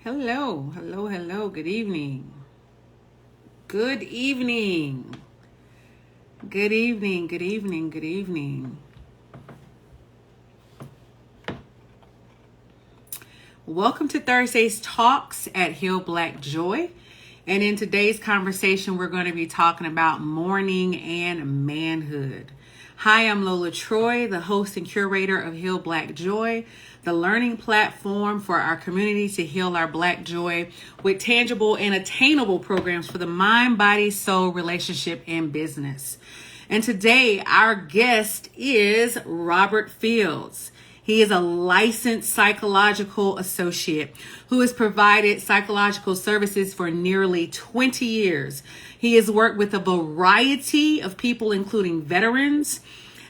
Hello, hello, hello. Good evening. Good evening. Good evening. Good evening. Good evening. Welcome to Thursday's Talks at Heal Black Joy. And in today's conversation, we're going to be talking about mourning and manhood. Hi, I'm Lola Troy, the host and curator of Heal Black Joy, the learning platform for our community to heal our Black joy with tangible and attainable programs for the mind, body, soul, relationship, and business. And today, our guest is Robert Fields. He is a licensed psychological associate who has provided psychological services for nearly 20 years. He has worked with a variety of people, including veterans,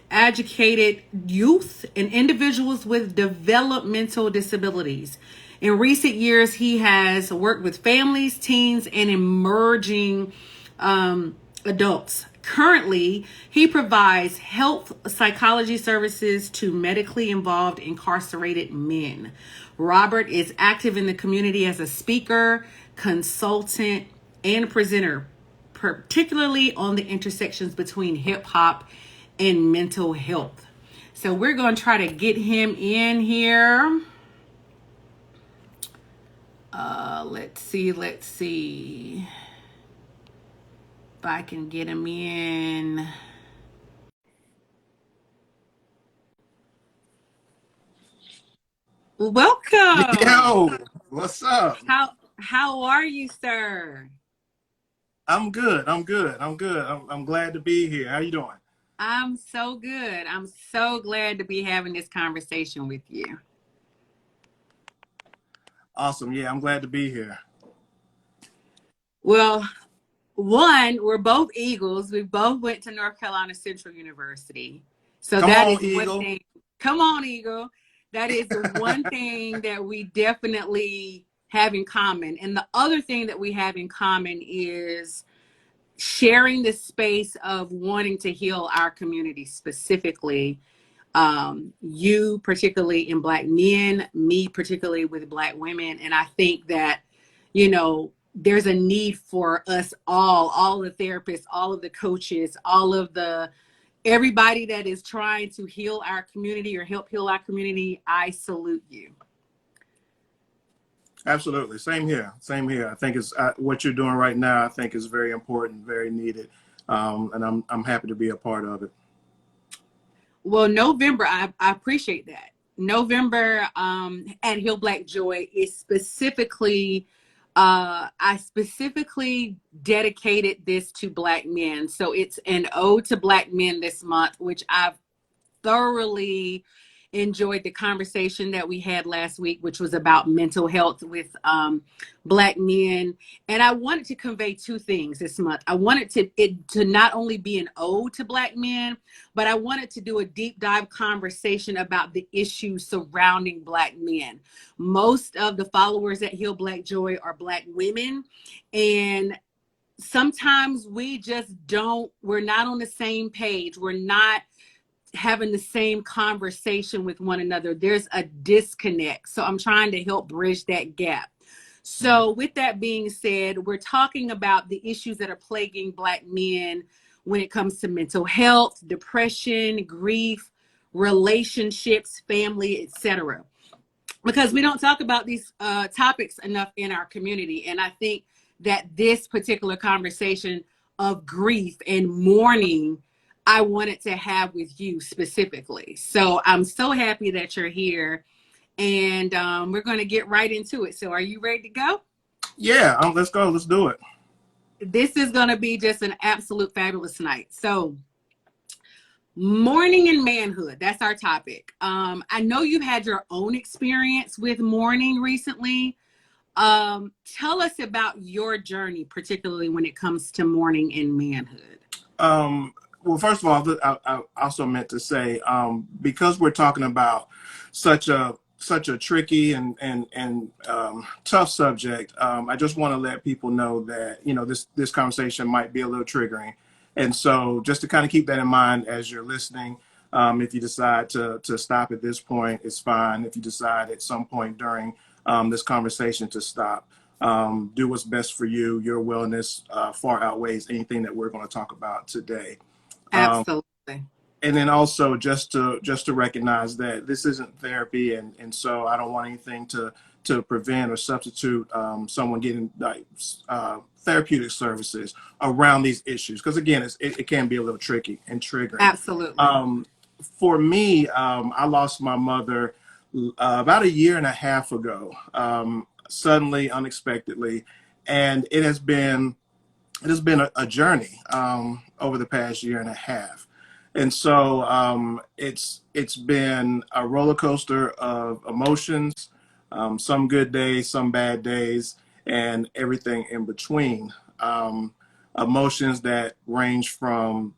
educated youth, and individuals with developmental disabilities. In recent years, he has worked with families, teens, and emerging adults. Currently, he provides health psychology services to medically involved incarcerated men. Robert is active in the community as a speaker, consultant, and presenter, particularly on the intersections between hip hop and mental health. So we're going to try to get him in here. Let's see if I can get him in. Welcome. Yo, what's up? How are you, sir? I'm good. I'm glad to be here. How you doing? I'm so good. I'm so glad to be having this conversation with you. Awesome. Yeah, I'm glad to be here. Well, one, we're both Eagles. We both went to North Carolina Central University. So Come that on, is one Eagle. thing. Come on, Eagle. That is the one thing that we definitely have in common. And the other thing that we have in common is sharing the space of wanting to heal our community, specifically you particularly in Black men, me particularly with Black women. And I think that, there's a need for us all the therapists, all of the coaches, everybody that is trying to heal our community or help heal our community. I salute you. Absolutely. Same here. Same here. I think it's what you're doing right now. I think is very important, very needed, and I'm happy to be a part of it. Well, November, I appreciate that. November at Heal Black Joy is specifically, I specifically dedicated this to Black men. So it's an ode to Black men this month, which I've thoroughly enjoyed the conversation that we had last week, which was about mental health with Black men. And I wanted to convey two things this month. I wanted it to not only be an ode to Black men, but I wanted to do a deep dive conversation about the issues surrounding Black men. Most of the followers at Heal Black Joy are Black women, and sometimes we're not on the same page. We're not having the same conversation with one another. There's a disconnect. So I'm trying to help bridge that gap. So with that being said, we're talking about the issues that are plaguing Black men when it comes to mental health, depression, grief, relationships, family, etc. Because we don't talk about these topics enough in our community. And I think that this particular conversation of grief and mourning, I wanted to have with you specifically. So I'm so happy that you're here, and we're going to get right into it. So are you ready to go? Yeah, let's go. Let's do it. This is going to be just an absolute fabulous night. So mourning and manhood, that's our topic. I know you've had your own experience with mourning recently. Tell us about your journey, particularly when it comes to mourning and manhood. Well, first of all, I also meant to say, because we're talking about such a tricky and tough subject, I just want to let people know that, this conversation might be a little triggering. And so just to kind of keep that in mind as you're listening, if you decide to stop at this point, it's fine. If you decide at some point during this conversation to stop. Do what's best for you. Your wellness far outweighs anything that we're going to talk about today. Um, Absolutely. and then also just to recognize that this isn't therapy, and so I don't want anything to prevent or substitute someone getting like therapeutic services around these issues, because again it can be a little tricky and triggering. Absolutely. For me, I lost my mother about a year and a half ago, suddenly, unexpectedly, and it has been a journey over the past year and a half. And so it's been a roller coaster of emotions, some good days, some bad days, and everything in between. Emotions that range from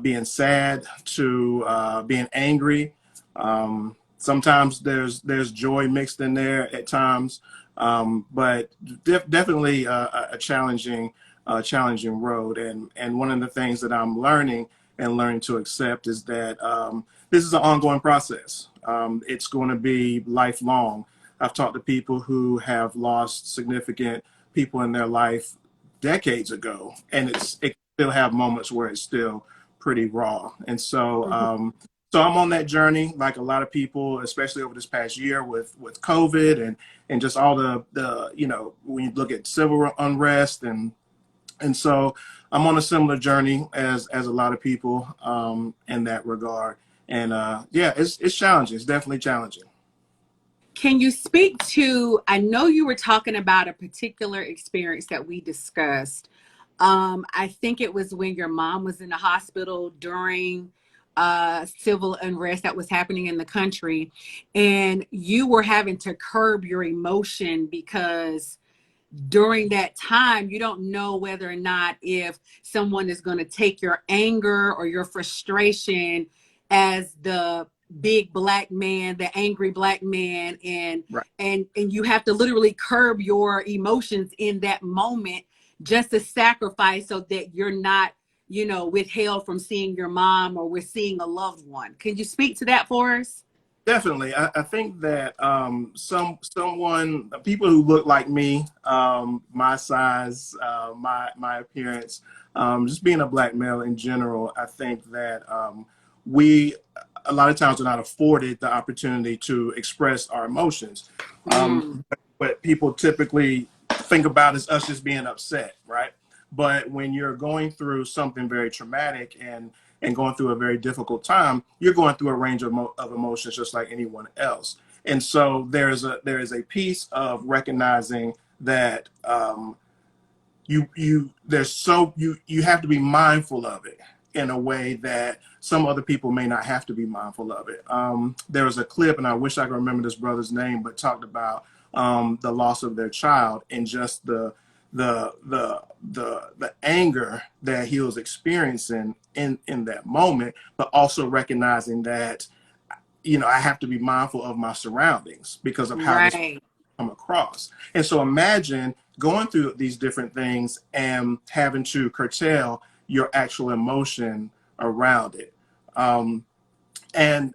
being sad to being angry. Sometimes there's joy mixed in there at times, but definitely a challenging road. And one of the things that I'm learning to accept is that this is an ongoing process. It's going to be lifelong. I've talked to people who have lost significant people in their life decades ago, and it still have moments where it's still pretty raw. And so I'm on that journey, like a lot of people, especially over this past year with COVID and just all the when you look at civil unrest and so I'm on a similar journey as a lot of people in that regard. And yeah, it's challenging. It's definitely challenging. Can you speak to, I know you were talking about a particular experience that we discussed. I think it was when your mom was in the hospital during civil unrest that was happening in the country, and you were having to curb your emotion because during that time you don't know whether or not if someone is going to take your anger or your frustration as the big black man, the angry black man, and Right. and you have to literally curb your emotions in that moment just to sacrifice so that you're not, withheld from seeing your mom or with seeing a loved one. Can you speak to that for us? Definitely. I think that people who look like me, my size, my appearance, just being a black male in general, I think that we a lot of times are not afforded the opportunity to express our emotions. Mm, What people typically think about is us just being upset, right? But when you're going through something very traumatic and going through a very difficult time, you're going through a range of emotions just like anyone else. And so there is a piece of recognizing that you have to be mindful of it in a way that some other people may not have to be mindful of it. There was a clip, and I wish I could remember this brother's name, but talked about the loss of their child and just the anger that he was experiencing in that moment, but also recognizing that I have to be mindful of my surroundings because of how this right. come across. And so imagine going through these different things and having to curtail your actual emotion around it. Um, and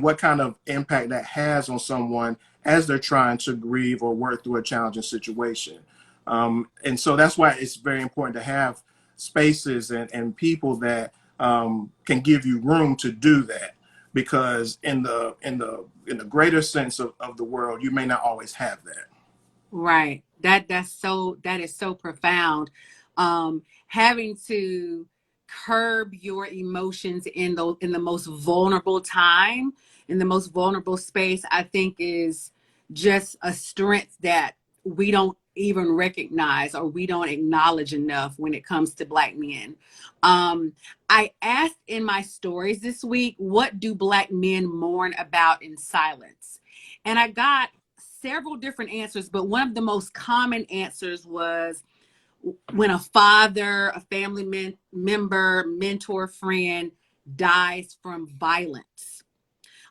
what kind of impact that has on someone as they're trying to grieve or work through a challenging situation. And so that's why it's very important to have spaces and people that can give you room to do that, because in the greater sense of the world, you may not always have that. Right. That is so profound. Having to curb your emotions in the most vulnerable time, in the most vulnerable space, I think is just a strength that we don't even recognize or we don't acknowledge enough when it comes to black men. Um, I asked in my stories this week, what do black men mourn about in silence? And I got several different answers, but one of the most common answers was when a father, a family member, mentor, friend dies from violence.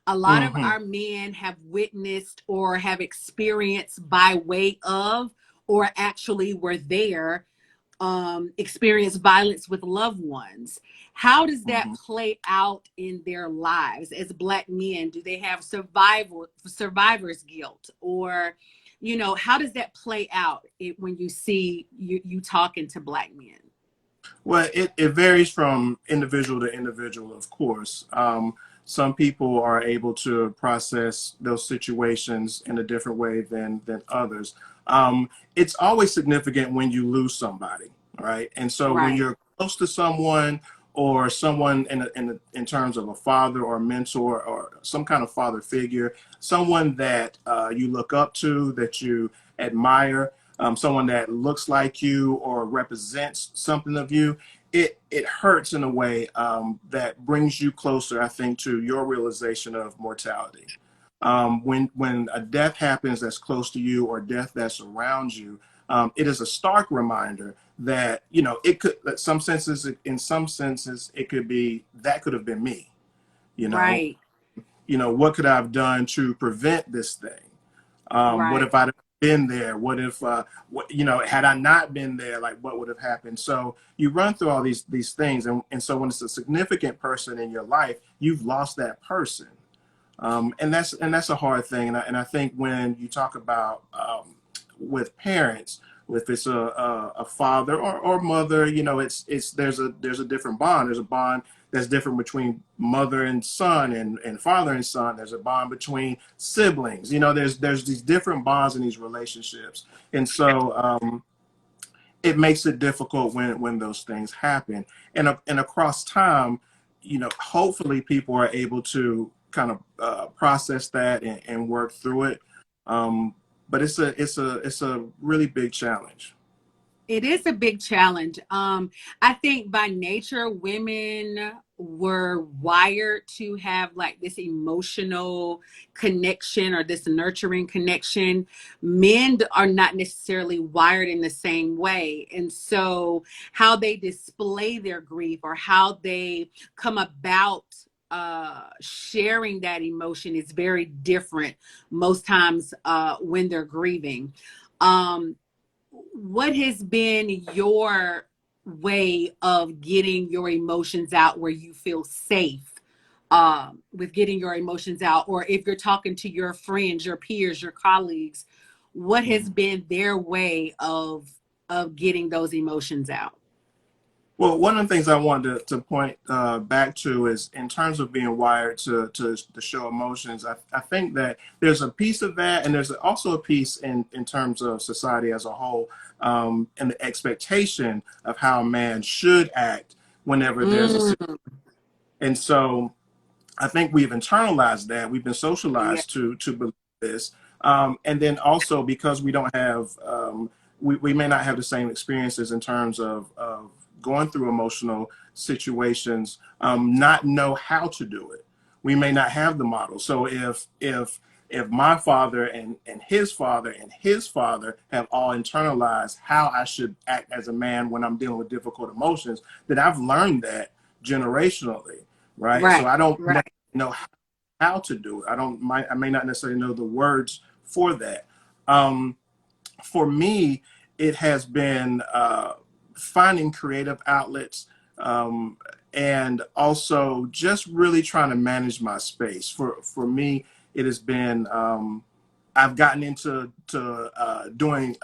A lot of Hmm. our men have witnessed or have experienced by way of, or actually were there experience violence with loved ones. How does that Mhm. play out in their lives as Black men? Do they have survivor's guilt, or how does that play out when you see you talking to Black men? Well, it varies from individual to individual, of course. Some people are able to process those situations in a different way than others. It's always significant when you lose somebody, right? And so when Right, you're close to someone, or someone in terms of a father or a mentor or some kind of father figure, someone that you look up to, that you admire, someone that looks like you or represents something of you, it hurts in a way that brings you closer, I think, to your realization of mortality. When a death happens that's close to you, or death that's around you, it is a stark reminder that it could, in some senses, it could be that could have been me. You know, right, what could I have done to prevent this thing? What right. if I'd been there? What if, had I not been there, like what would have happened? So you run through all these things, and so when it's a significant person in your life, you've lost that person, and that's a hard thing. And I think when you talk about with parents, if it's a father or mother, it's there's a different bond. There's a bond that's different between mother and son, and father and son. There's a bond between siblings. There's these different bonds in these relationships, and so it makes it difficult when those things happen. And across time, hopefully people are able to kind of process that and work through it. But it's a really big challenge. It is a big challenge. I think by nature, women were wired to have like this emotional connection or this nurturing connection. Men are not necessarily wired in the same way. And so, how they display their grief or how they come about sharing that emotion is very different most times when they're grieving. Um, what has been your way of getting your emotions out where you feel safe with getting your emotions out? Or if you're talking to your friends, your peers, your colleagues, what has Mhm. been their way of getting those emotions out? Well, one of the things I wanted to point back to is in terms of being wired to show emotions. I think that there's a piece of that, and there's also a piece in terms of society as a whole, and the expectation of how a man should act whenever there's a. Mm, And so I think we've internalized that. We've been yeah, socialized to believe this, and then also because we don't have, we may not have the same experiences in terms of going through emotional situations, not know how to do it. We may not have the model. So if my father and his father and his father have all internalized how I should act as a man when I'm dealing with difficult emotions, then I've learned that generationally, right? So right, I don't right. know how to do it. I may not necessarily know the words for that. Um, for me, it has been finding creative outlets, and also just really trying to manage my space. For me, it has been I've gotten into doing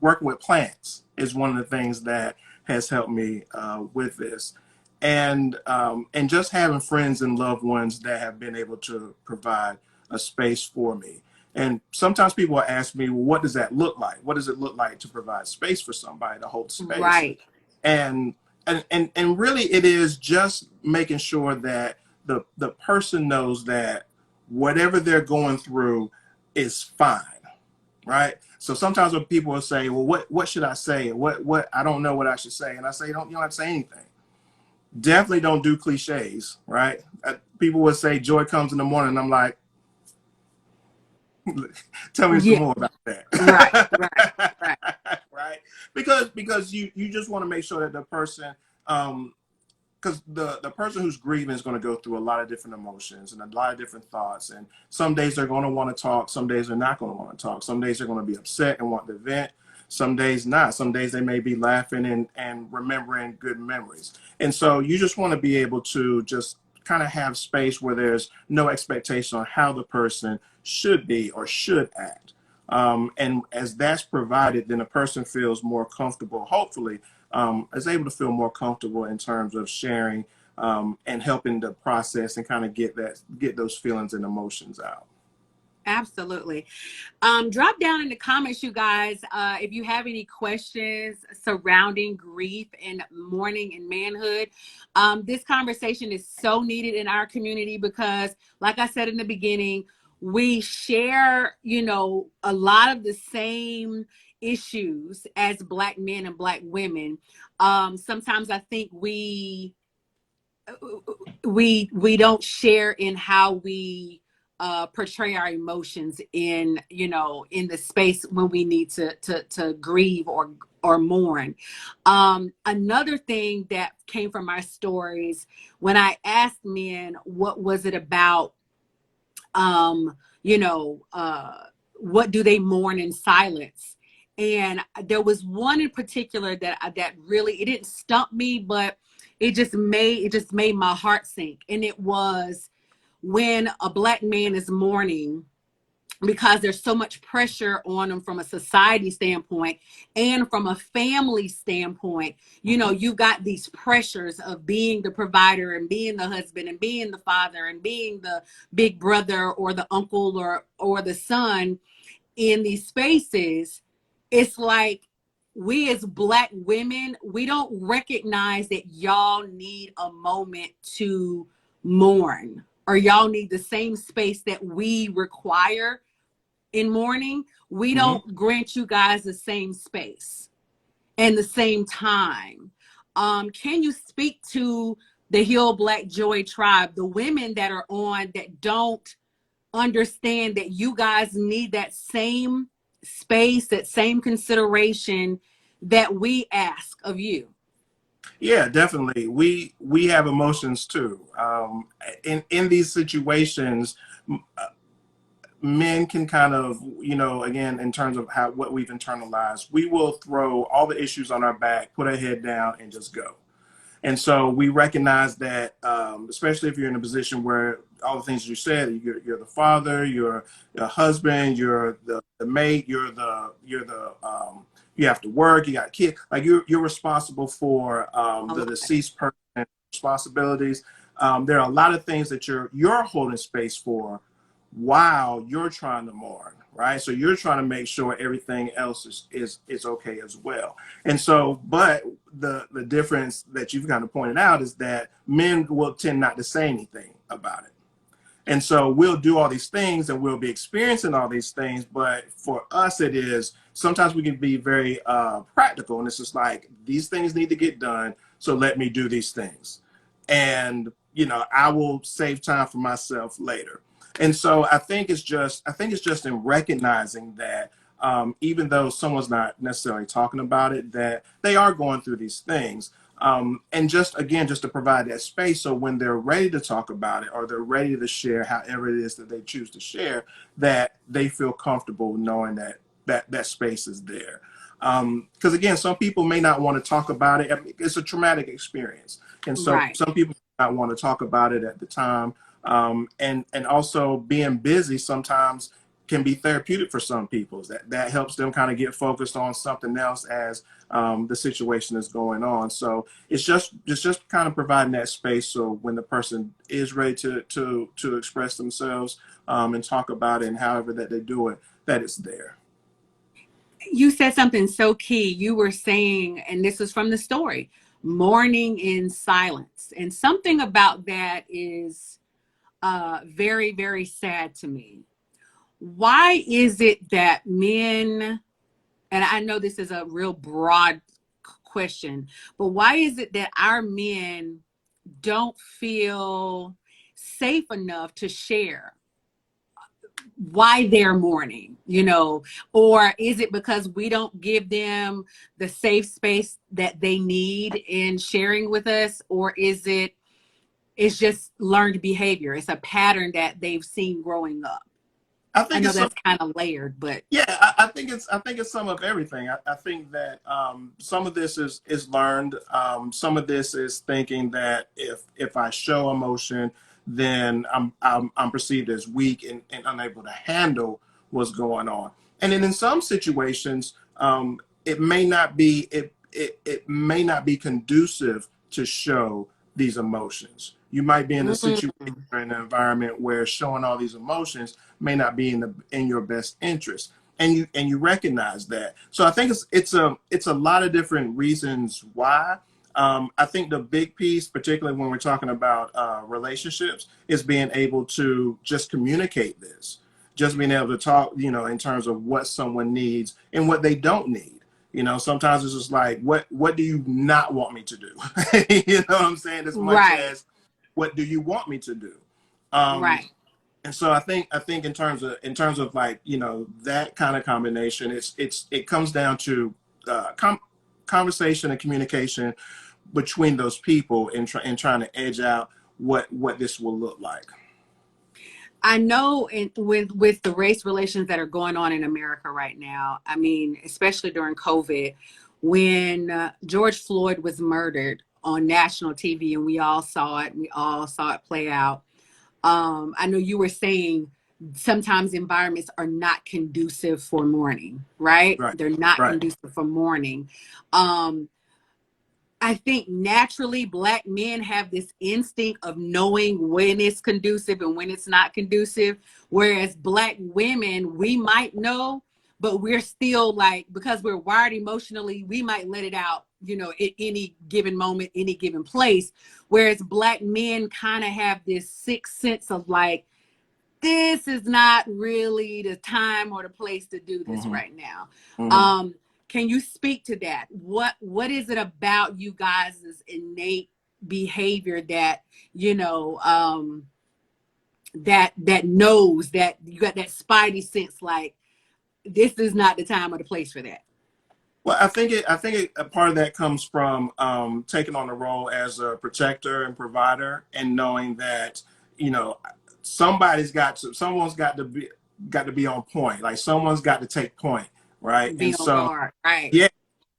working with plants is one of the things that has helped me with this, and just having friends and loved ones that have been able to provide a space for me. And sometimes people ask me, well, what does that look like? What does it look like to provide space for somebody to hold space? Right. And and really, it is just making sure that the person knows that whatever they're going through is fine, right? So sometimes when people will say, well, what should I say? What I don't know what I should say, and I say, you don't have to say anything. Definitely don't do cliches, right? People would say joy comes in the morning, and I'm like, tell me some Yeah. more about that. Right. Right. Right. Right? Because you just want to make sure that the person, because the person who's grieving is going to go through a lot of different emotions and a lot of different thoughts, and some days they're going to want to talk, some days they're not going to want to talk, some days they're going to be upset and want to vent, some days not. Some days they may be laughing and remembering good memories. And so you just want to be able to just kind of have space where there's no expectation on how the person should be or should act. And as that's provided, then a person feels more comfortable, hopefully, is able to feel more comfortable in terms of sharing and helping the process and kind of get those feelings and emotions out. Absolutely. Drop down in the comments, you guys, if you have any questions surrounding grief and mourning and manhood. This conversation is so needed in our community because, like I said in the beginning, we share, a lot of the same issues as Black men and Black women. Sometimes I think we don't share in how we portray our emotions in the space when we need to grieve or mourn. Another thing that came from our stories, when I asked men what was it about, what do they mourn in silence, and there was one in particular that really, it didn't stump me, but it just made my heart sink. And it was when a Black man is mourning because there's so much pressure on them from a society standpoint and from a family standpoint. You've got these pressures of being the provider and being the husband and being the father and being the big brother or the uncle or the son in these spaces. It's like, we as Black women, we don't recognize that y'all need a moment to mourn, or y'all need the same space that we require in mourning. We don't grant you guys the same space and the same time. Can you speak to the Heal Black Joy tribe, the women that are on that don't understand that you guys need that same space, that same consideration that we ask of you? Yeah, definitely. We have emotions too. In these situations, men can kind of, again, in terms of what we've internalized, we will throw all the issues on our back, put our head down, and just go. And so we recognize that, especially if you're in a position where all the things you said, you're the father, you're the husband, you're the mate, you have to work, you got kids, like you're responsible for the deceased person's responsibilities. There are a lot of things that you're holding space for while you're trying to mourn, right? So you're trying to make sure everything else is okay as well. And so, but the difference that you've kind of pointed out is that men will tend not to say anything about it. And so we'll do all these things and we'll be experiencing all these things. But for us, it is, sometimes we can be very practical. And it's just like, these things need to get done. So let me do these things. And, I will save time for myself later. And so I think it's just in recognizing that even though someone's not necessarily talking about it, that they are going through these things. And just to provide that space, so when they're ready to talk about it or they're ready to share however it is that they choose to share, that they feel comfortable knowing that space is there. Because again, some people may not want to talk about it. I mean, it's a traumatic experience. And so some people may not want to talk about it at the time. And also being busy sometimes can be therapeutic for some people. That helps them kind of get focused on something else as the situation is going on. So it's just kind of providing that space so when the person is ready to express themselves and talk about it and however that they do it, that it's there. You said something so key. You were saying, and this is from the story, mourning in silence. And something about that is very, very sad to me. Why is it that men, and I know this is a real broad question, but why is it that our men don't feel safe enough to share why they're mourning, or is it because we don't give them the safe space that they need in sharing with us, or is it's just learned behavior? It's a pattern that they've seen growing up. I I think know it's some. that's kind of layered, but Yeah, I think it's some of everything. I think that some of this is learned. Some of this is thinking that if I show emotion, then I'm perceived as weak and unable to handle what's going on. And then in some situations, it may not be it may not be conducive to show these emotions. You might be in a situation mm, or in an environment where showing all these emotions may not be in your best interest, and you recognize that. So I think it's a lot of different reasons why. I think the big piece, particularly when we're talking about relationships, is being able to just communicate this, just being able to talk, in terms of what someone needs and what they don't need. Sometimes it's just like, what do you not want me to do? You know what I'm saying? As much right, as what do you want me to do? Um, right. and so I think in terms of like, that kind of combination, it comes down to conversation and communication between those people and trying to edge out what this will look like. I know with the race relations that are going on in America right now, I mean, especially during COVID, when George Floyd was murdered on national TV and we all saw it play out. I know you were saying sometimes environments are not conducive for mourning, right? Right. They're not Right. conducive for mourning. Um, I think naturally Black men have this instinct of knowing when it's conducive and when it's not conducive. Whereas Black women, we might know, but we're still like, because we're wired emotionally, we might let it out, at any given moment, any given place. Whereas Black men kind of have this sixth sense of like, this is not really the time or the place to do this Mm-hmm. right now. Mm-hmm. Um, can you speak to that? What is it about you guys' innate behavior that that knows that you got that spidey sense like this is not the time or the place for that? Well, a part of that comes from taking on the role as a protector and provider, and knowing that you know someone's got to be on point. Like someone's got to take point, right? Be And on so guard, right? yeah,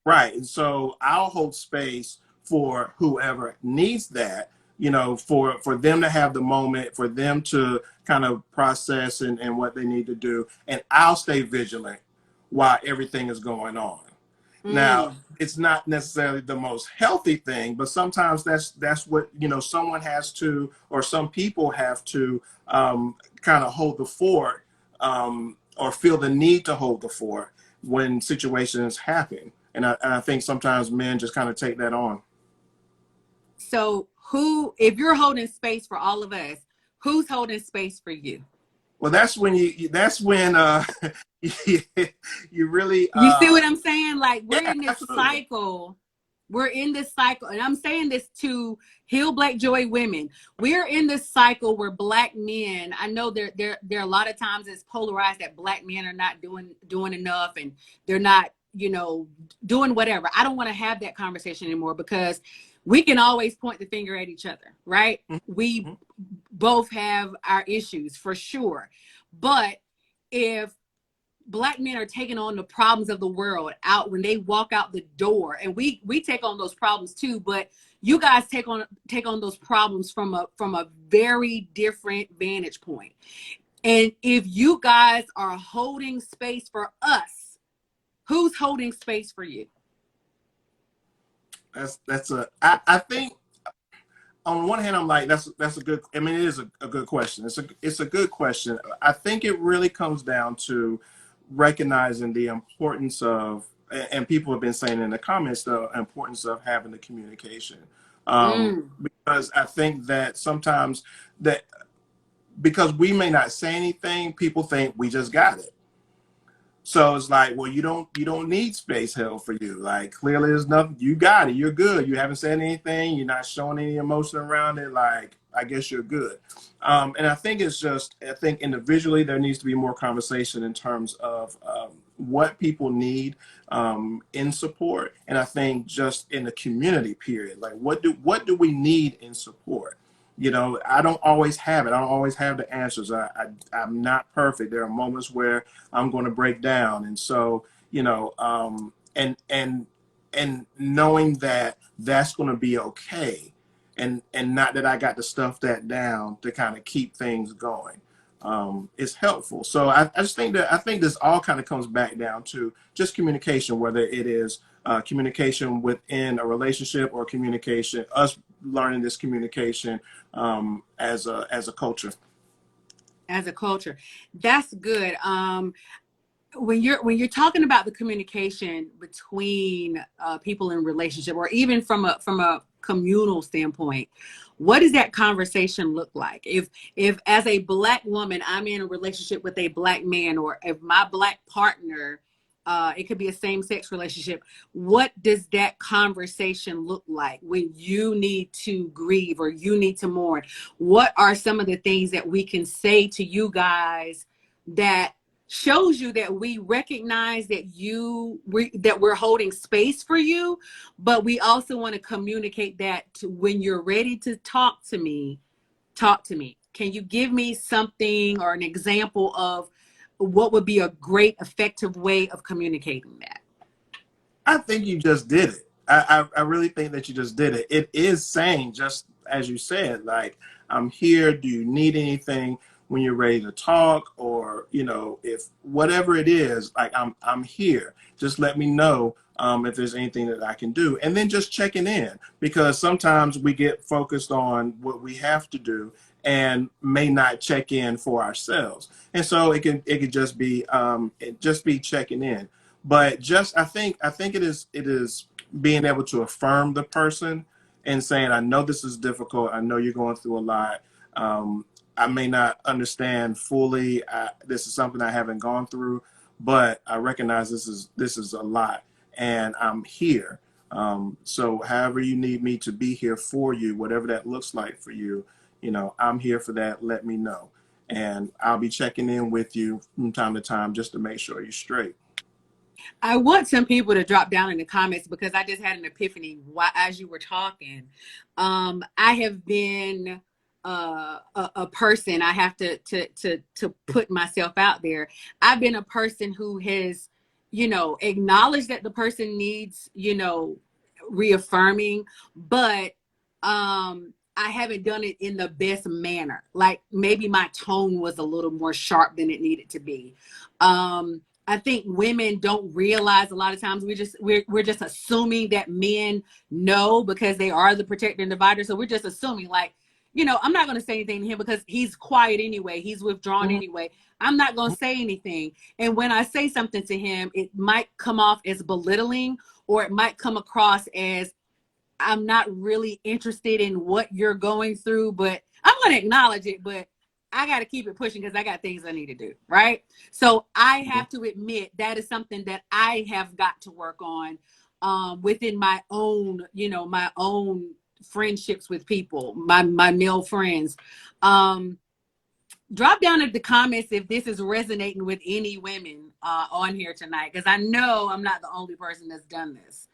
right. And so I'll hold space for whoever needs that, for them to have the moment, for them to kind of process and what they need to do. And I'll stay vigilant while everything is going on. Now, Mm. it's not necessarily the most healthy thing, but sometimes that's what someone has to, or some people have to kind of hold the fort, or feel the need to hold the fort when situations happen. And I think sometimes men just kind of take that on. So if you're holding space for all of us, who's holding space for you? Well, that's when you, you really You see what I'm saying? Like yeah, we're in this absolutely. cycle. We're in this cycle, and I'm saying this to heal Black joy women. We're in this cycle where Black men. I know there are a lot of times it's polarized that Black men are not doing enough, and they're not doing whatever. I don't want to have that conversation anymore because we can always point the finger at each other, right? We Mm-hmm. both have our issues for sure, but if Black men are taking on the problems of the world out when they walk out the door, and we take on those problems too, but you guys take on those problems from a very different vantage point. And if you guys are holding space for us, who's holding space for you? I think on one hand, I'm like, that's a good. I mean, it is a good question. It's a good question. I think it really comes down to recognizing the importance of, and people have been saying in the comments, the importance of having the communication. Mm. Because I think that sometimes that because we may not say anything, people think we just got it. So it's like, well, you don't need space held for you. Like clearly there's nothing, you got it, you're good. You haven't said anything, you're not showing any emotion around it. Like, I guess you're good. And I think I think individually there needs to be more conversation in terms of what people need in support. And I think just in the community period, like what do we need in support? You know, I don't always have it. I don't always have the answers. I'm not perfect. There are moments where I'm going to break down. And so, you know, and knowing that that's going to be okay, and not that I got to stuff that down to kind of keep things going, is helpful. So I just think that, I think this all kind of comes back down to just communication, whether it is communication within a relationship or communication, us learning this communication as a culture. As a culture. That's good. When you're talking about the communication between people in relationship, or even from a communal standpoint, what does that conversation look like? If as a Black woman I'm in a relationship with a Black man, or if my Black partner, it could be a same-sex relationship, what does that conversation look like when you need to grieve or you need to mourn? What are some of the things that we can say to you guys that shows you that we recognize that that we're holding space for you, but we also want to communicate that to, when you're ready to talk to me, talk to me. Can you give me something or an example of what would be a great effective way of communicating that? I think you just did it. I really think that you just did it. It is saying, just as you said, like, I'm here. Do you need anything when you're ready to talk? Or, you know, if whatever it is, like, I'm here. Just let me know if there's anything that I can do. And then just checking in, because sometimes we get focused on what we have to do and may not check in for ourselves. And so it could just be checking in. But just I think it is being able to affirm the person and saying, I know this is difficult. I know you're going through a lot. I may not understand fully. This is something I haven't gone through, but I recognize this is a lot, and I'm here. So however you need me to be here for you, whatever that looks like for you, you know, I'm here for that. Let me know, and I'll be checking in with you from time to time just to make sure you're straight. I want some people to drop down in the comments, because I just had an epiphany as you were talking. I have been a person. I have to put myself out there. I've been a person who has, acknowledged that the person needs, reaffirming, but I haven't done it in the best manner. Like, maybe my tone was a little more sharp than it needed to be. I think women don't realize, a lot of times we're just assuming that men know, because they are the protector and divider. So we're just assuming, like, I'm not going to say anything to him because he's quiet anyway. He's withdrawn anyway. I'm not going to say anything. And when I say something to him, it might come off as belittling, or it might come across as I'm not really interested in what you're going through, but I'm going to acknowledge it, but I got to keep it pushing because I got things I need to do. Right. So I have to admit that is something that I have got to work on within my own, my own friendships with people, my male friends. Drop down in the comments if this is resonating with any women on here tonight, because I know I'm not the only person that's done this.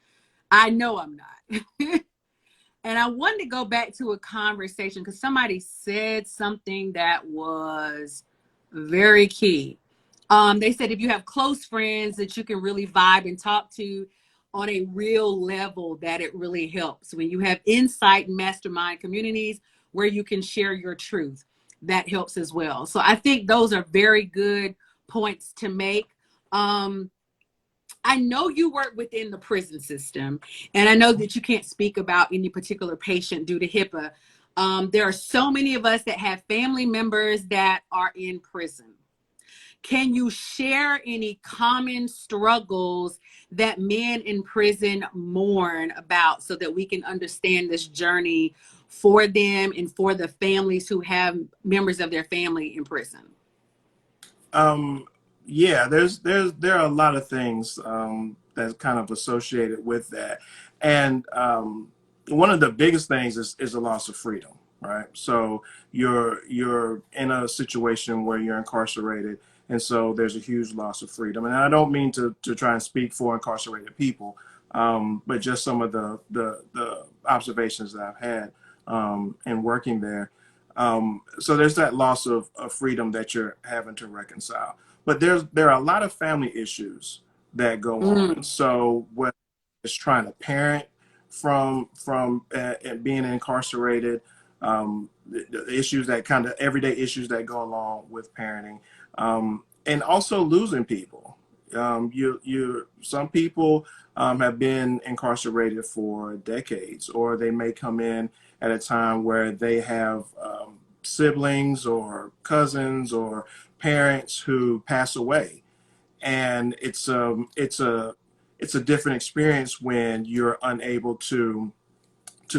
I know I'm not. And I wanted to go back to a conversation because somebody said something that was very key. They said if you have close friends that you can really vibe and talk to on a real level, that it really helps. When you have insight and mastermind communities where you can share your truth, that helps as well. So I think those are very good points to make. I know you work within the prison system, and I know that you can't speak about any particular patient due to HIPAA. There are so many of us that have family members that are in prison. Can you share any common struggles that men in prison mourn about, so that we can understand this journey for them and for the families who have members of their family in prison? Yeah, there are a lot of things that's kind of associated with that, and one of the biggest things is the loss of freedom, right? So you're in a situation where you're incarcerated, and so there's a huge loss of freedom. And I don't mean to try and speak for incarcerated people, but just some of the observations that I've had. and working there. So there's that loss of freedom that you're having to reconcile. But there are a lot of family issues that go on. Mm. So whether it's trying to parent from being incarcerated, the issues that kind of everyday issues that go along with parenting, and also losing people. Some people have been incarcerated for decades, or they may come in at a time where they have siblings or cousins or parents who pass away, and it's a different experience when you're unable to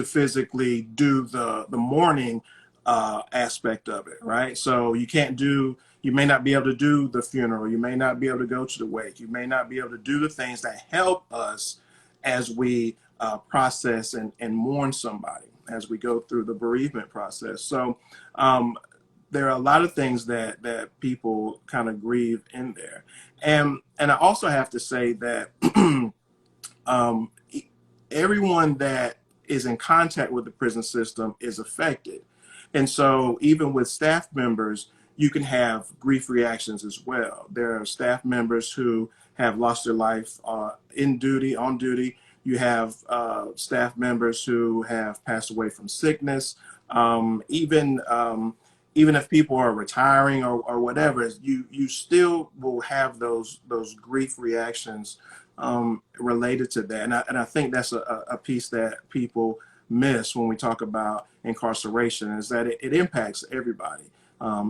physically do the mourning aspect of it, right? So you may not be able to do the funeral, you may not be able to go to the wake, you may not be able to do the things that help us as we process and mourn somebody, as we go through the bereavement process. So there are a lot of things that people kind of grieve in there. And I also have to say that um, everyone that is in contact with the prison system is affected. And so even with staff members, you can have grief reactions as well. There are staff members who have lost their life on duty. You have staff members who have passed away from sickness. Even if people are retiring or whatever, you still will have those grief reactions related to that. And I think that's a piece that people miss when we talk about incarceration, is that it impacts everybody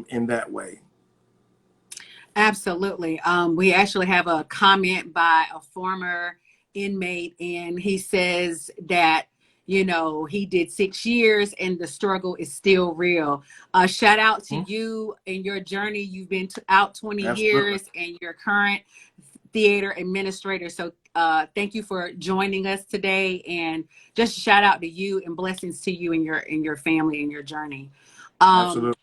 in that way. Absolutely. We actually have a comment by a former inmate, and he says that, you know, he did 6 years and the struggle is still real. Shout out to Mhm. you and your journey. You've been out 20 Absolutely. years and your current theater administrator. So thank you for joining us today, and just shout out to you and blessings to you and your family and your journey. Um, Absolutely.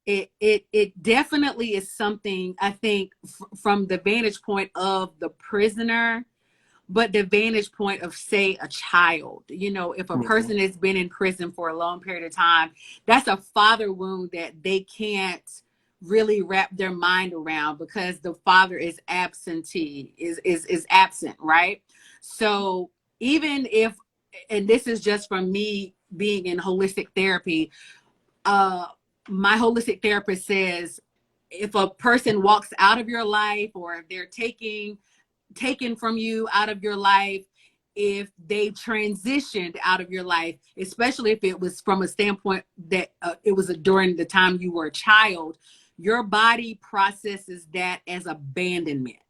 it definitely is something, I think, from the vantage point of the prisoner, but the vantage point of, say, a child. You know, if a Mhm. person has been in prison for a long period of time, that's a father wound that they can't really wrap their mind around, because the father is absentee, is absent, right? So even if, and this is just from me being in holistic therapy, uh my holistic therapist says, if a person walks out of your life, or if they're taken from you out of your life, if they transitioned out of your life, especially if it was from a standpoint that it was during the time you were a child, your body processes that as abandonment.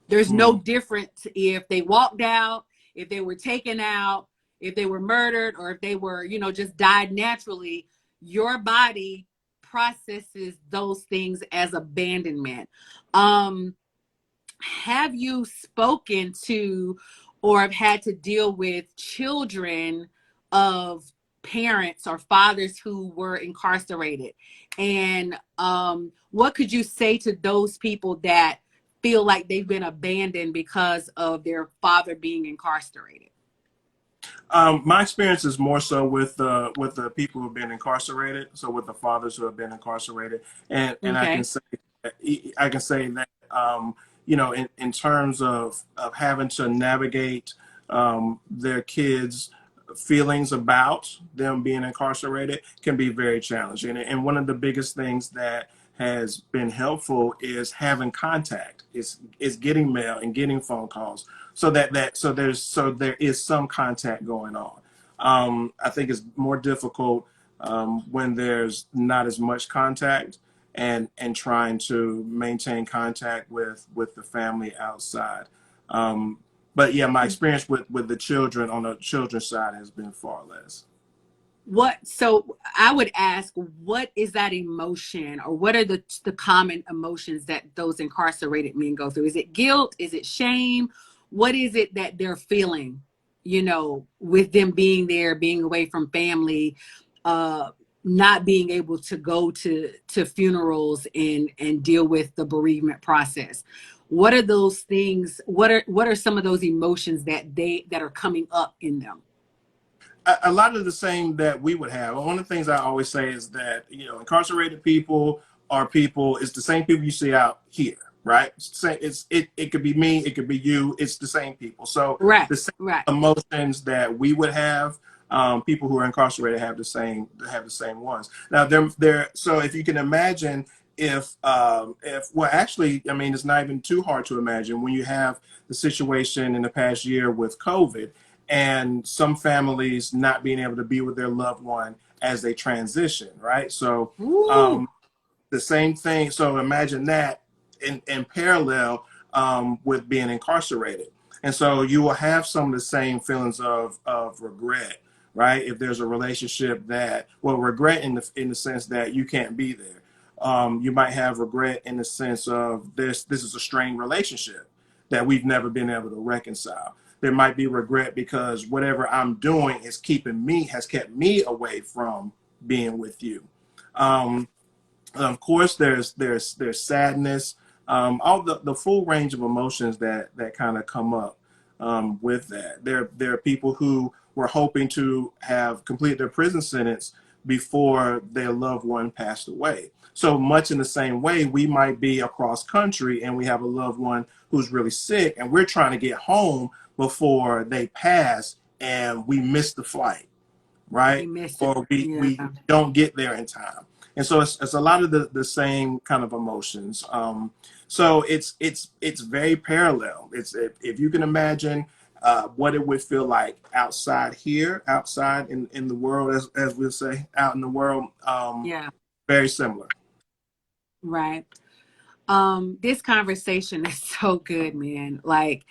There's no Mm. difference if they walked out, if they were taken out, if they were murdered, or if they were, you know, just died naturally. Your body processes those things as abandonment. Um, have you spoken to or have had to deal with children of parents or fathers who were incarcerated? And what could you say to those people that feel like they've been abandoned because of their father being incarcerated? My experience is more so with the people who have been incarcerated, so with the fathers who have been incarcerated, and Okay. I can say that you know, in terms of having to navigate their kids' feelings about them being incarcerated can be very challenging. And one of the biggest things that has been helpful is having contact, is getting mail and getting phone calls, so there is some contact going on. I think it's more difficult when there's not as much contact, and trying to maintain contact with the family outside. Um, but yeah, my experience with the children on the children's side has been far less. So I would ask, what is that emotion, or what are the common emotions that those incarcerated men go through? Is it guilt? Is it shame? What is it that they're feeling, you know, with them being there, being away from family, uh not being able to go to funerals and deal with the bereavement process? What are those things? What are some of those emotions that are coming up in them? a lot of the same that we would have. One of the things I always say is that, you know, incarcerated people are people, it's the same people you see out here, right? It could be me, it could be you, it's the same people. So Right, the same right. emotions that we would have, people who are incarcerated have the same ones. Now they're so if you can imagine if well actually, I mean, it's not even too hard to imagine when you have the situation in the past year with COVID and some families not being able to be with their loved one as they transition, right? So Ooh. the same thing. So imagine that in parallel with being incarcerated. And so you will have some of the same feelings of regret, right? If there's a relationship that, well, regret in the sense that you can't be there. You might have regret in the sense of this is a strained relationship that we've never been able to reconcile. There might be regret because whatever I'm doing has kept me away from being with you. Um, of course, there's sadness, all the full range of emotions that kind of come up with that. There are people who were hoping to have completed their prison sentence before their loved one passed away. So much in the same way, we might be across country and we have a loved one who's really sick, and we're trying to get home before they pass, and we miss the flight, We right? missed it. Or we Yeah. don't get there in time. And so it's a lot of the same kind of emotions. So it's very parallel. It's if you can imagine what it would feel like outside here, outside in the world, as we'll say, out in the world, Yeah. very similar. Right. This conversation is so good, man. Like,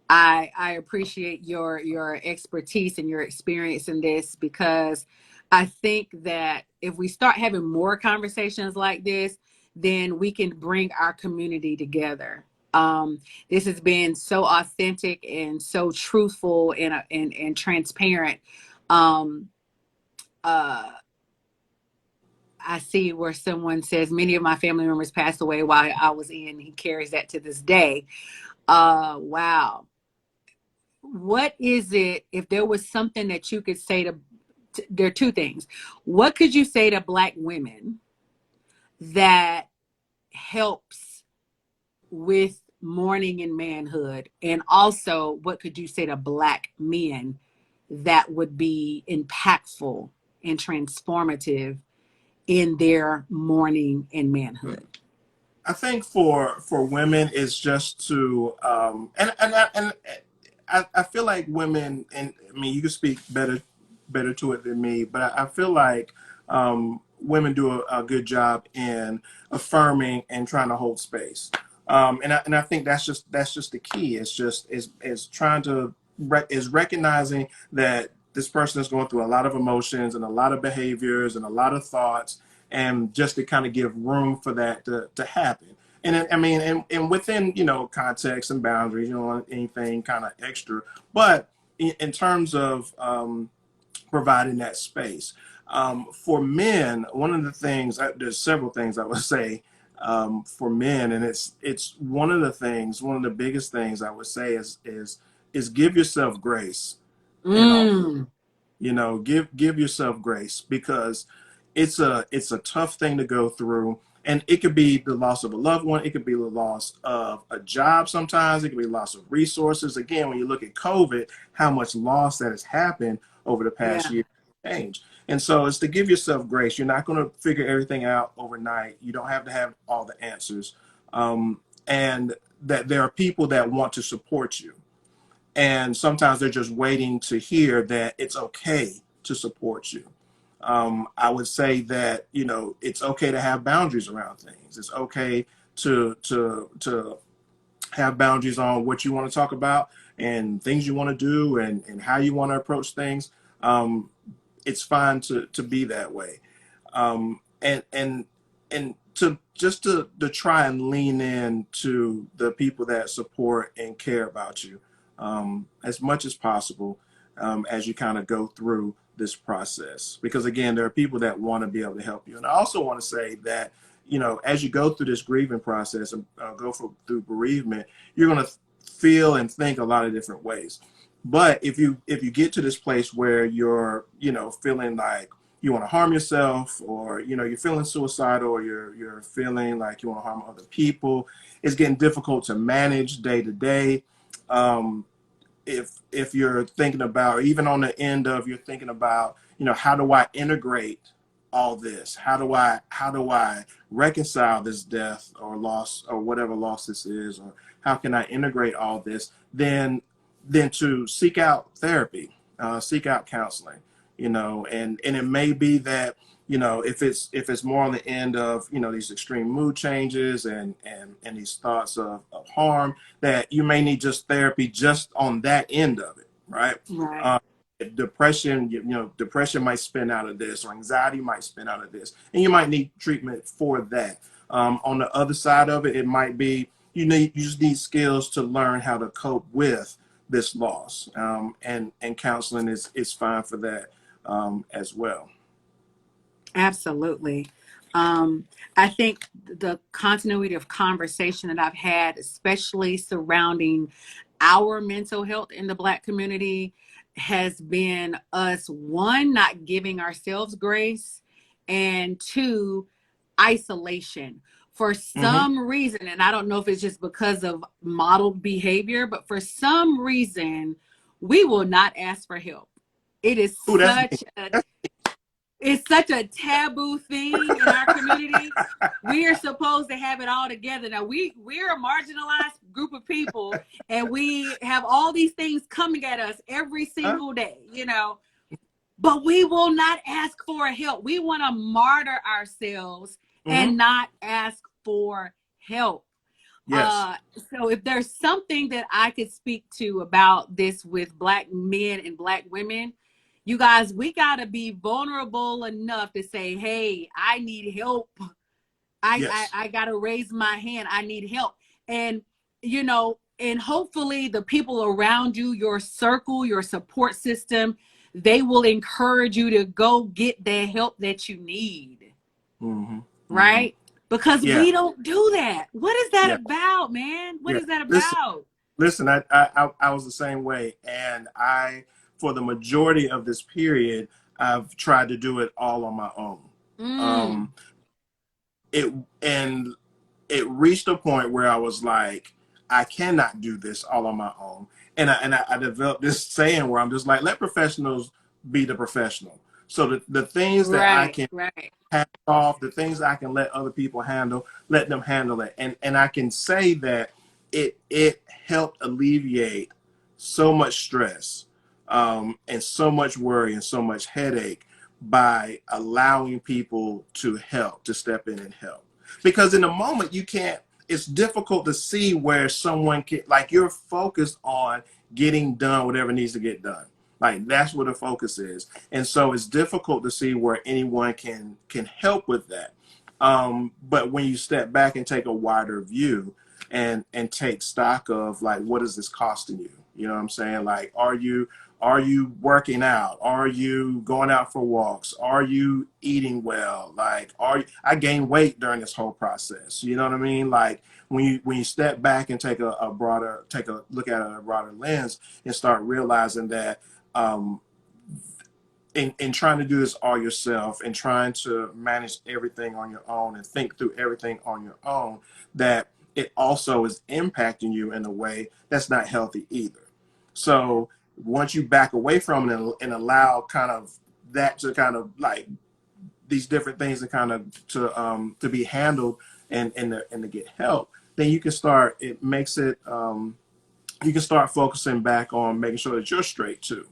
I appreciate your expertise and your experience in this, because I think that if we start having more conversations like this, then we can bring our community together. This has been so authentic and so truthful and transparent. Um, uh, I see where someone says many of my family members passed away while I was in. He carries that to this day. Wow. What is it, if there was something that you could say to, there are two things. What could you say to Black women that helps with mourning and manhood? And also, what could you say to Black men that would be impactful and transformative in their mourning and manhood? I think for women, it's just to and I feel like women, and I mean you can speak better to it than me, but I feel like women do a good job in affirming and trying to hold space. And I think that's just the key. It's just is trying to is recognizing that this person is going through a lot of emotions and a lot of behaviors and a lot of thoughts, and just to kind of give room for that to happen. And I mean, and within, you know, context and boundaries, you don't want anything kind of extra. But in terms of providing that space, for men, one of the things, there's several things I would say for men, and it's one of the biggest things I would say is give yourself grace in all. Mm, You know, give yourself grace, because it's a tough thing to go through, and it could be the loss of a loved one, it could be the loss of a job, sometimes it could be loss of resources. Again, when you look at COVID, how much loss that has happened over the past yeah. year, change. And so it's to give yourself grace. You're not going to figure everything out overnight. You don't have to have all the answers, and that there are people that want to support you, and sometimes they're just waiting to hear that it's okay to support you. I would say that, you know, it's okay to have boundaries around things. It's okay to have boundaries on what you want to talk about and things you want to do, and how you want to approach things. It's fine to be that way, and to just to try and lean in to the people that support and care about you as much as possible, as you kind of go through this process. Because again, there are people that want to be able to help you. And I also want to say that, you know, as you go through this grieving process and through bereavement, you're going to feel and think a lot of different ways. But if you get to this place where you're, you know, feeling like you want to harm yourself, or, you know, you're feeling suicidal, or you're feeling like you want to harm other people, it's getting difficult to manage day to day. If you're thinking about, or even on the end of, you're thinking about, you know, how do I integrate all this? How do I reconcile this death or loss, or whatever loss this is, or how can I integrate all this? Then to seek out therapy, seek out counseling, you know, and it may be that, you know, if it's more on the end of, you know, these extreme mood changes and these thoughts of harm, that you may need just therapy just on that end of it, right? Right. Uh, Depression, you know, depression might spin out of this, or anxiety might spin out of this, and you might need treatment for that. On the other side of it, it might be you just need skills to learn how to cope with this loss, and counseling is fine for that, as well. Absolutely. I think the continuity of conversation that I've had, especially surrounding our mental health in the Black community, has been us, one, not giving ourselves grace, and two, isolation. For Mm-hmm. some reason, and I don't know if it's just because of modeled behavior, but for some reason, we will not ask for help. It is Ooh, that's me. such a it's such a taboo thing in our community. We are supposed to have it all together. Now we're a marginalized group of people, and we have all these things coming at us every Huh? single day, you know. But we will not ask for help. We want to martyr ourselves Mm-hmm. and not ask for help. Yes. So if there's something that I could speak to about this with Black men and Black women, you guys, we got to be vulnerable enough to say, hey, I need help. Yes. I got to raise my hand. I need help. And, you know, and hopefully the people around you, your circle, your support system, they will encourage you to go get the help that you need. Mm-hmm. Mm-hmm. Right? Because Yeah. we don't do that. What is that Yeah. about, man? What Yeah. is that Listen. about? Listen. I was the same way, and for the majority of this period, I've tried to do it all on my own. Mm, Um, it and it reached a point where I was like, I cannot do this all on my own. I developed this saying where I'm just like, let professionals be the professional. So the things that I right, can right. pass off, the things I can let other people handle, let them handle it. And I can say that it helped alleviate so much stress, and so much worry and so much headache by allowing people to help, to step in and help. Because in the moment you can't, it's difficult to see where someone can, like, you're focused on getting done whatever needs to get done. Like, that's where the focus is, and so it's difficult to see where anyone can help with that. But when you step back and take a wider view, and take stock of, like, what is this costing you? You know what I'm saying? Like, are you working out? Are you going out for walks? Are you eating well? Like, I gained weight during this whole process. You know what I mean? Like, when you step back and take take a look at it in a broader lens, and start realizing that, um, in trying to do this all yourself, and trying to manage everything on your own, and think through everything on your own, that it also is impacting you in a way that's not healthy either. So once you back away from it, and allow kind of that to kind of, like, these different things to kind of to be handled, and to get help, then you can start, it makes it, you can start focusing back on making sure that you're straight too.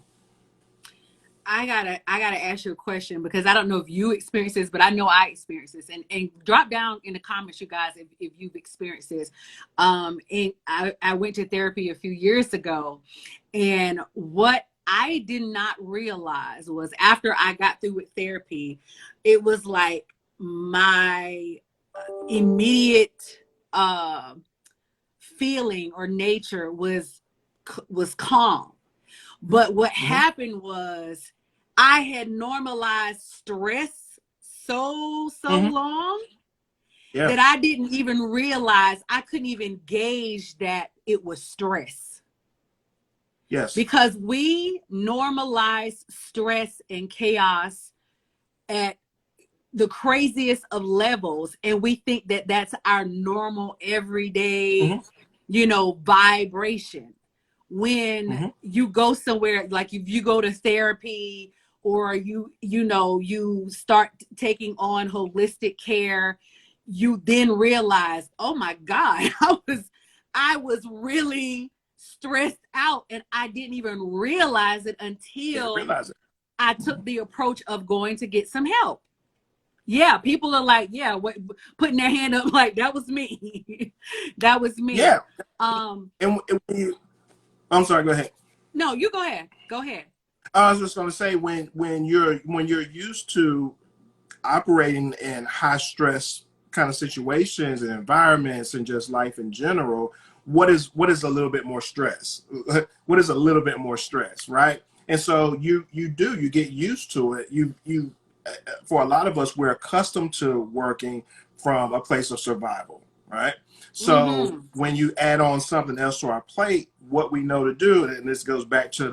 I gotta ask you a question, because I don't know if you experience this, but I know I experienced this. And drop down in the comments, you guys, if you've experienced this. And I went to therapy a few years ago, and what I did not realize was, after I got through with therapy, it was like my immediate uh feeling or nature was calm. But what Mm-hmm. happened was, I had normalized stress so Mm-hmm. long Yeah. that I didn't even realize, I couldn't even gauge that it was stress. Yes. because we normalize stress and chaos at the craziest of levels, and we think that that's our normal everyday, Mm-hmm. vibration. When Mm-hmm. you go somewhere, like if you go to therapy, or you start taking on holistic care, you then realize, oh my God, I was really stressed out, and I didn't even realize it Didn't until realize it. I took the approach of going to get some help. Yeah, people are like, yeah, what, putting their hand up, like, that was me. That was me. Yeah. um And when you, I'm sorry, go ahead. no, you go ahead, go ahead. I was just going to say, when you're used to operating in high stress kind of situations and environments and just life in general, what is a little bit more stress? What is a little bit more stress, right? And so you get used to it. You For a lot of us, we're accustomed to working from a place of survival, right? So Mm-hmm. when you add on something else to our plate, what we know to do, and this goes back to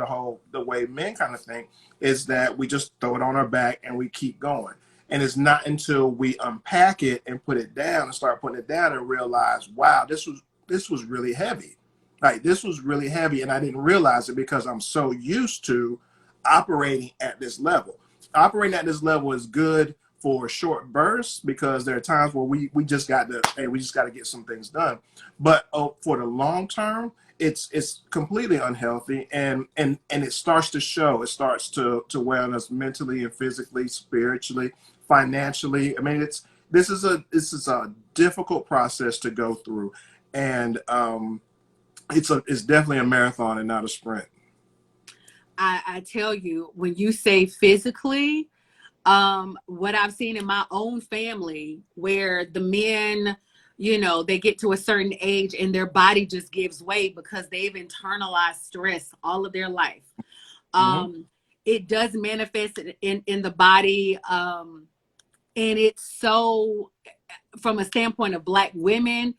the way men kind of think, is that we just throw it on our back and we keep going. And it's not until we unpack it and put it down and start putting it down and realize, wow, this was really heavy. Like, this was really heavy, and I didn't realize it because I'm so used to operating at this level. Operating at this level is good for short bursts because there are times where we just got to, hey, we just got to get some things done. But for the long term, it's completely unhealthy, and it starts to show. It starts to wear on us mentally and physically, spiritually, financially. I mean, this is a difficult process to go through, and it's definitely a marathon and not a sprint. I tell you, when you say physically, what I've seen in my own family, where the men, they get to a certain age and their body just gives way because they've internalized stress all of their life. Mm-hmm. um it does manifest in the body. And it's so, from a standpoint of Black women,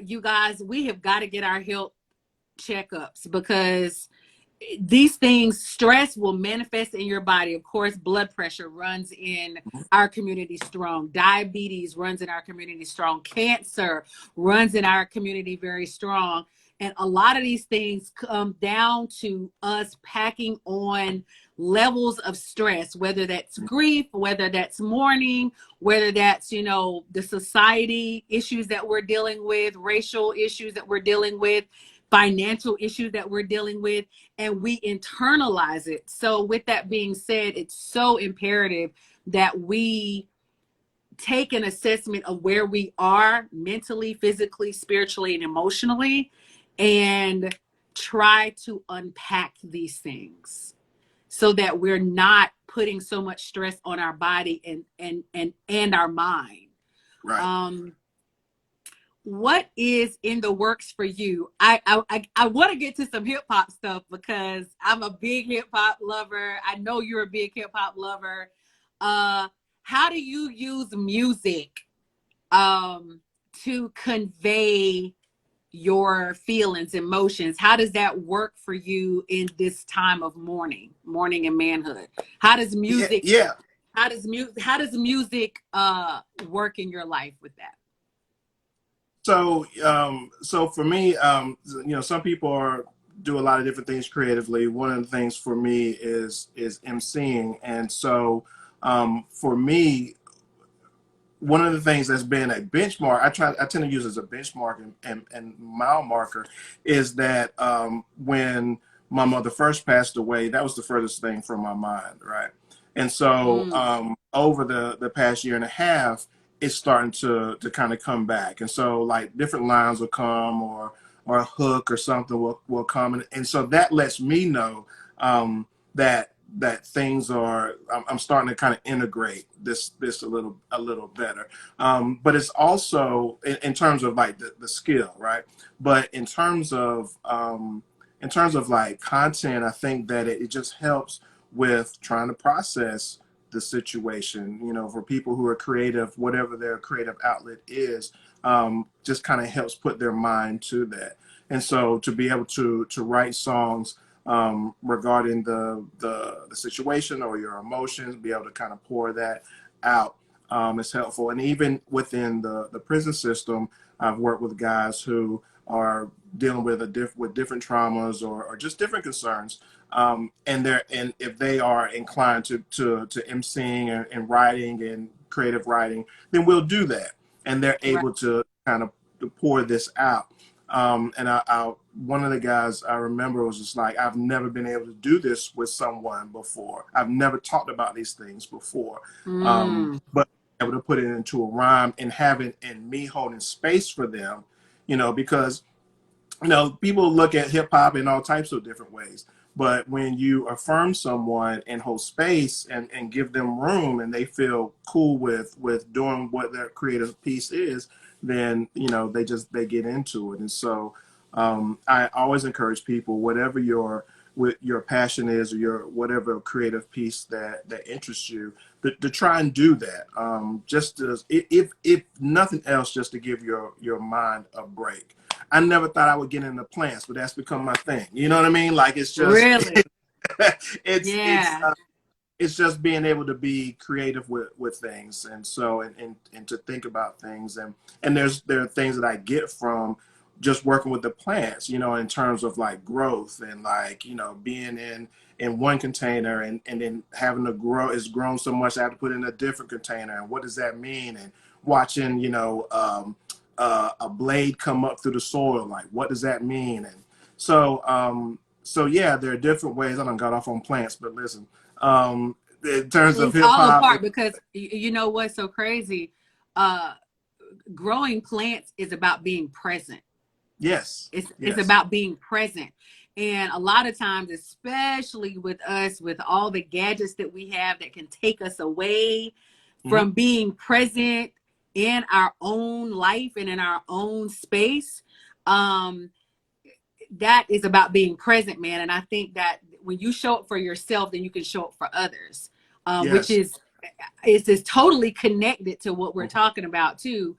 you guys, we have got to get our health checkups, because these things, stress will manifest in your body. Of course, blood pressure runs in our community strong. Diabetes runs in our community strong. Cancer runs in our community very strong. And a lot of these things come down to us packing on levels of stress, whether that's grief, whether that's mourning, whether that's, the society issues that we're dealing with, racial issues that we're dealing with, financial issues that we're dealing with, and we internalize it. So with that being said, it's so imperative that we take an assessment of where we are mentally, physically, spiritually, and emotionally, and try to unpack these things so that we're not putting so much stress on our body and our mind. Right. What is in the works for you? I want to get to some hip hop stuff because I'm a big hip hop lover. I know you're a big hip hop lover. How do you use music to convey your feelings, emotions? How does that work for you in this time of mourning and manhood? How does Yeah. music Yeah. how does music work in your life with that? So for me, some people do a lot of different things creatively. One of the things for me is emceeing, and so for me, one of the things that's been a benchmark, I tend to use as a benchmark and mile marker, is that when my mother first passed away, that was the furthest thing from my mind, right? And so Mm. over the past year and a half, it's starting to kind of come back. And so, like, different lines will come, or a hook or something will come, and so that lets me know that things are, I'm starting to kind of integrate this a little better. But it's also in terms of like the skill, right? But in terms of like content, I think that it just helps with trying to process the situation. For people who are creative, whatever their creative outlet is, just kind of helps put their mind to that. And so to be able to write songs regarding the situation or your emotions, be able to kind of pour that out is helpful. And even within the prison system, I've worked with guys who are dealing with with different traumas or just different concerns. And if they are inclined to emceeing and writing and creative writing, then we'll do that. And they're Right. able to kind of pour this out. And one of the guys I remember was just like, I've never been able to do this with someone before. I've never talked about these things before. Mm. But able to put it into a rhyme and having and me holding space for them, because people look at hip hop in all types of different ways. But when you affirm someone and hold space and give them room and they feel cool with doing what their creative piece is, then they get into it. And so I always encourage people, whatever your passion is or your whatever creative piece that interests you, to try and do that. Just as if nothing else, just to give your mind a break. I never thought I would get into plants, but that's become my thing. You know what I mean? Like it's just Really? it's Yeah. it's just being able to be creative with things, and so and to think about things, and there are things that I get from just working with the plants, in terms of like growth and like being in one container and then having to grow. It's grown so much I have to put it in a different container, and what does that mean? And watching a blade come up through the soil, like what does that mean? And so yeah, there are different ways. I done got off on plants, but listen, in terms of It's hip all a hop, part because you know what's so crazy? Growing plants is about being present. yes, It's yes, about being present. And a lot of times, especially with us, with all the gadgets that we have that can take us away mm-hmm. from being present in our own life and in our own space, that is about being present, man. And I think that when you show up for yourself, then you can show up for others, which Yes, is totally connected to what we're mm-hmm. talking about too.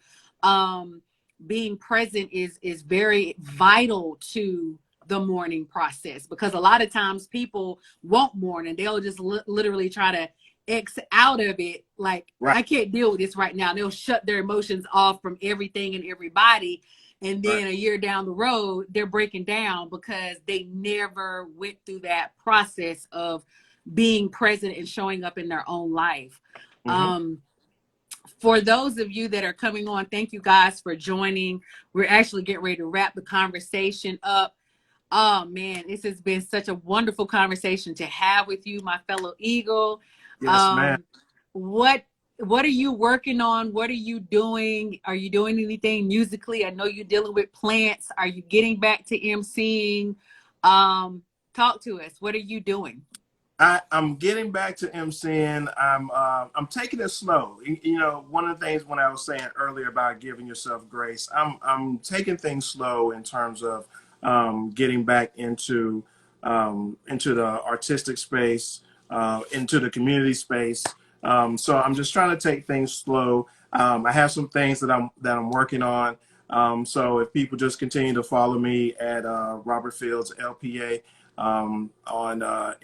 Being present is very vital to the mourning process, because a lot of times people won't mourn and they'll just literally try to X out of it. Like, Right, I can't deal with this right now. They'll shut their emotions off from everything and everybody. And right, then a year down the road, they're breaking down because they never went through that process of being present and showing up in their own life. mm-hmm. For those of you that are coming on, thank you guys for joining. We're actually getting ready to wrap the conversation up. Oh man, this has been such a wonderful conversation to have with you, my fellow Eagle. Yes, ma'am. Um, what what are you working on? What are you doing? Are you doing anything musically? I know you're dealing with plants. Are you getting back to emceeing? Talk to us. What are you doing? I'm getting back to emceeing. I'm taking it slow. One of the things when I was saying earlier about giving yourself grace, I'm taking things slow in terms of getting back into the artistic space, into the community space. So I'm just trying to take things slow. I have some things that I'm working on. So if people just continue to follow me at Robert Fields LPA on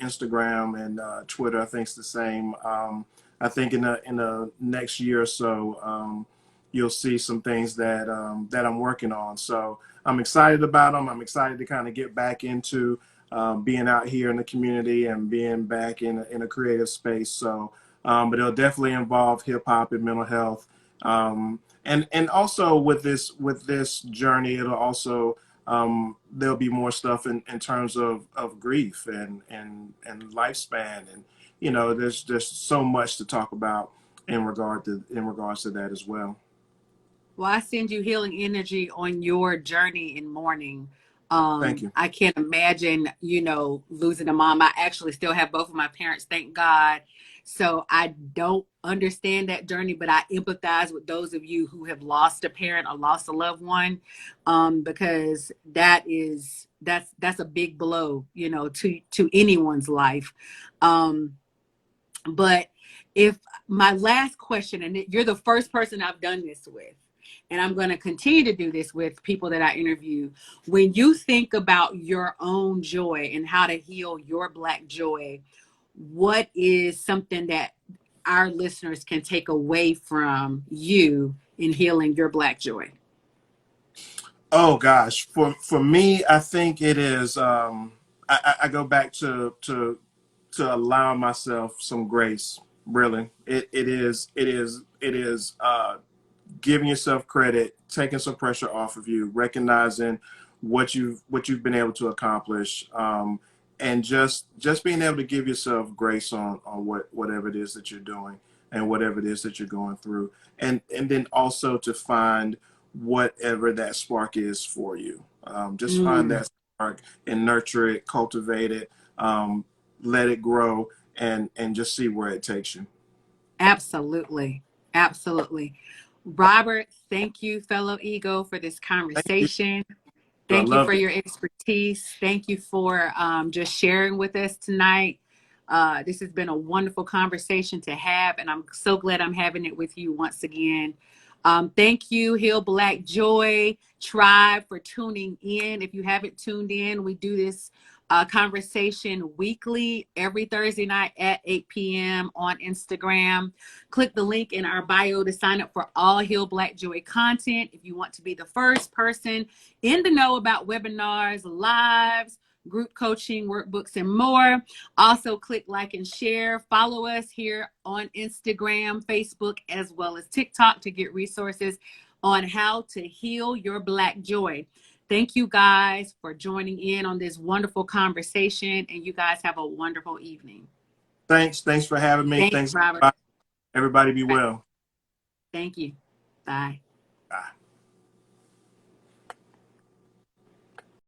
Instagram and Twitter, I think it's the same. I think in the next year or so, you'll see some things that I'm working on. So I'm excited about them. I'm excited to kind of get back into being out here in the community and being back in a creative space. So, but it'll definitely involve hip hop and mental health. And also with this journey, it'll also there'll be more stuff in terms of grief and lifespan, and there's so much to talk about in regards to that as well. Well, I send you healing energy on your journey in mourning. Thank you. I can't imagine, losing a mom. I actually still have both of my parents, thank God. So I don't understand that journey, but I empathize with those of you who have lost a parent or lost a loved one, because that's a big blow, to anyone's life. But if my last question, and you're the first person I've done this with, and I'm going to continue to do this with people that I interview. When you think about your own joy and how to heal your Black joy, what is something that our listeners can take away from you in healing your Black joy? Oh gosh, for me, I think it is. I go back to allow myself some grace. Really, it is giving yourself credit, taking some pressure off of you, recognizing what you've been able to accomplish, and just being able to give yourself grace on whatever it is that you're doing and whatever it is that you're going through, and then also to find whatever that spark is for you. Just find Mm. that spark and nurture it, cultivate it, let it grow, and just see where it takes you. Absolutely. Absolutely. Robert, thank you, fellow ego, for this Thank you. conversation. I Thank you for loved it. your expertise. Thank you for just sharing with us tonight. This has been a wonderful conversation to have, and I'm so glad I'm having it with you once again. Thank you, Heal Black Joy Tribe, for tuning in. If you haven't tuned in, we do this conversation weekly, every Thursday night at 8 p.m. on Instagram. Click the link in our bio to sign up for all Heal Black Joy content. If you want to be the first person in the know about webinars, lives, group coaching, workbooks, and more. Also, click like and share. Follow us here on Instagram, Facebook, as well as TikTok to get resources on how to heal your Black joy. Thank you guys for joining in on this wonderful conversation, and you guys have a wonderful evening. Thanks for having me. Thanks, Thanks, Robert. everybody. Be well. Thank you. Bye.